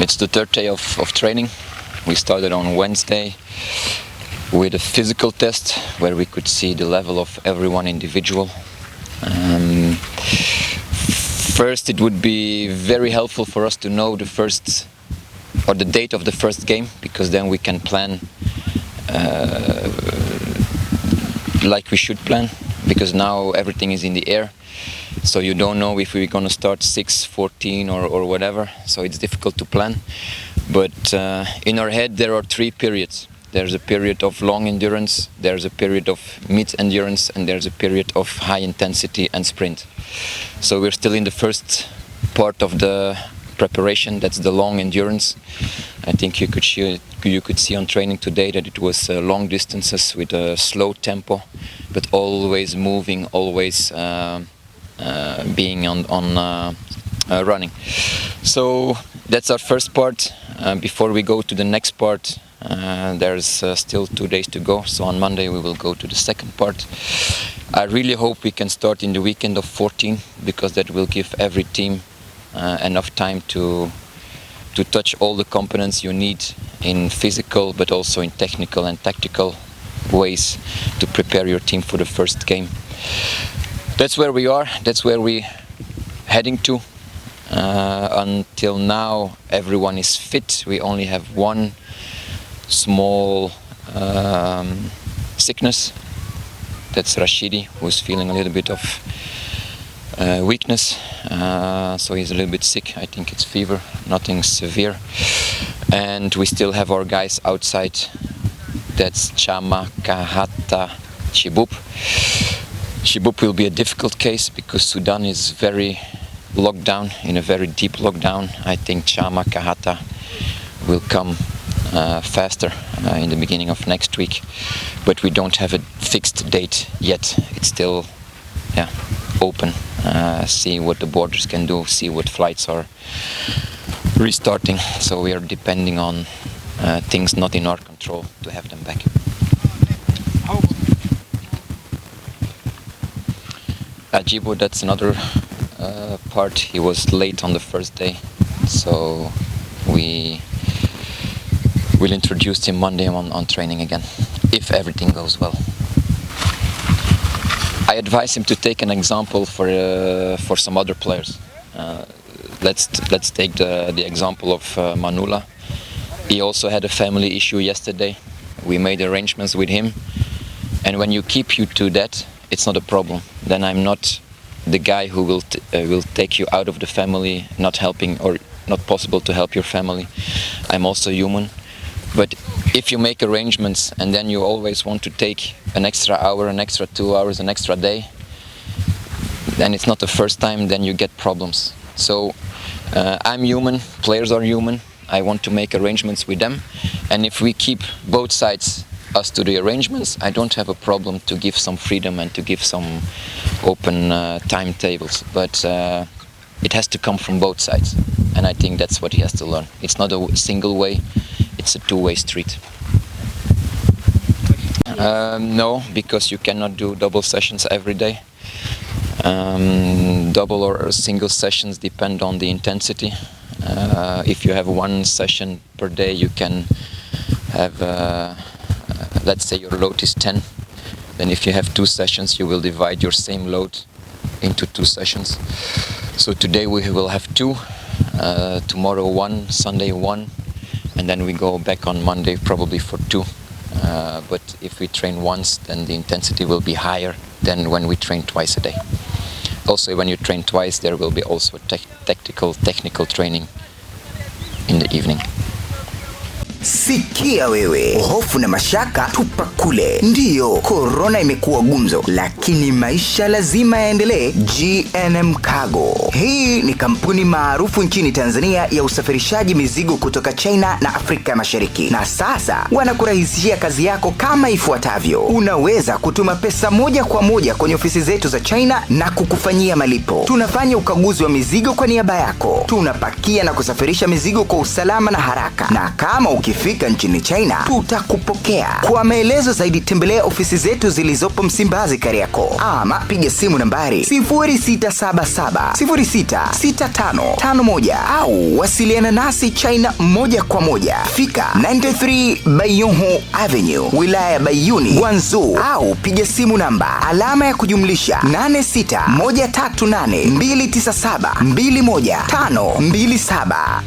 It's the third day of training. We started on Wednesday with a physical test where we could see the level of everyone individual. First, it would be very helpful for us to know the first or the date of the first game, because then we can plan like we should plan, because now everything is in the air. So you don't know if we're going to start 6, 14 or whatever, so it's difficult to plan. But in our head there are 3 periods. There's a period of long endurance, there's a period of mid endurance, and there's a period of high intensity and sprint. So we're still in the first part of the preparation, that's the long endurance. I think you could see on training today that it was long distances with a slow tempo, but always moving, always being on running. So that's our first part. Before we go to the next part, there's still 2 days to go, so on Monday we will go to the second part. I really hope we can start in the weekend of 14, because that will give every team enough time to touch all the components you need in physical but also in technical and tactical ways to prepare your team for the first game. That's where we are, that's where we're heading to. Until now everyone is fit. We only have one small sickness. That's Rashidi, who's feeling a little bit of weakness, so he's a little bit sick. I think it's fever, nothing severe. And we still have our guys outside. That's Chama, Kahata, Shiboub. Shiboub will be a difficult case because Sudan is very locked down, in a very deep lockdown. I think Chama, Kahata will come faster in the beginning of next week, but we don't have a fixed date yet. It's still open. See what the borders can do, see what flights are restarting. So we are depending on things not in our control to have them back. Ajib, that's another part. He was late on the first day, so we will introduce him Monday on training again, if everything goes well. I advise him to take an example for some other players. Let's take the example of Manula. He also had a family issue yesterday. We made arrangements with him, and when you keep you to that, it's not a problem. Then I'm not the guy who will take you out of the family, not helping or not possible to help your family. I'm also human. But if you make arrangements and then you always want to take an extra hour, an extra 2 hours, an extra day, then it's not the first time, then you get problems. So I'm human, players are human. I want to make arrangements with them. And if we keep both sides us to the arrangements, I don't have a problem to give some freedom and to give some open timetables. But it has to come from both sides. And I think that's what he has to learn. It's not a single way. It's a two-way street. No, because you cannot do double sessions every day. Double or single sessions depend on the intensity. If you have one session per day, you can have, let's say your load is 10. Then if you have 2 sessions, you will divide your same load into 2 sessions. So today we will have 2, tomorrow 1, Sunday 1. And then we go back on Monday probably for 2. But if we train once, then the intensity will be higher than when we train twice a day. Also, when you train twice, there will be also technical training in the evening. Sikia wewe, hofu na mashaka tupa kule. Ndiyo, corona imekuwa gumzo, lakini maisha lazima yaendelee. GNM Cargo. Hii ni kampuni maarufu nchini Tanzania ya usafirishaji mizigo kutoka China na Afrika Mashariki. Na sasa wanakurahisishia kazi yako kama ifuatavyo. Unaweza kutuma pesa moja kwa moja kwenye ofisi zetu za China na kukufanyia malipo. Tunafanya ukaguzi wa mizigo kwa niaba yako. Tunapakia na kusafirisha mizigo kwa usalama na haraka. Na kama ukifika nchini China tutakupokea. Kwa maelezo zaidi tembelea ofisi zetu zilizopo Msimbazi Kariakoo, ama piga simu nambari 0677 066551 au wasiliana nasi China moja kwa moja. Fika 93 Bayonho Avenue, wilaya Bayuni, Guangzhou, au piga simu namba +86 138 297 21527.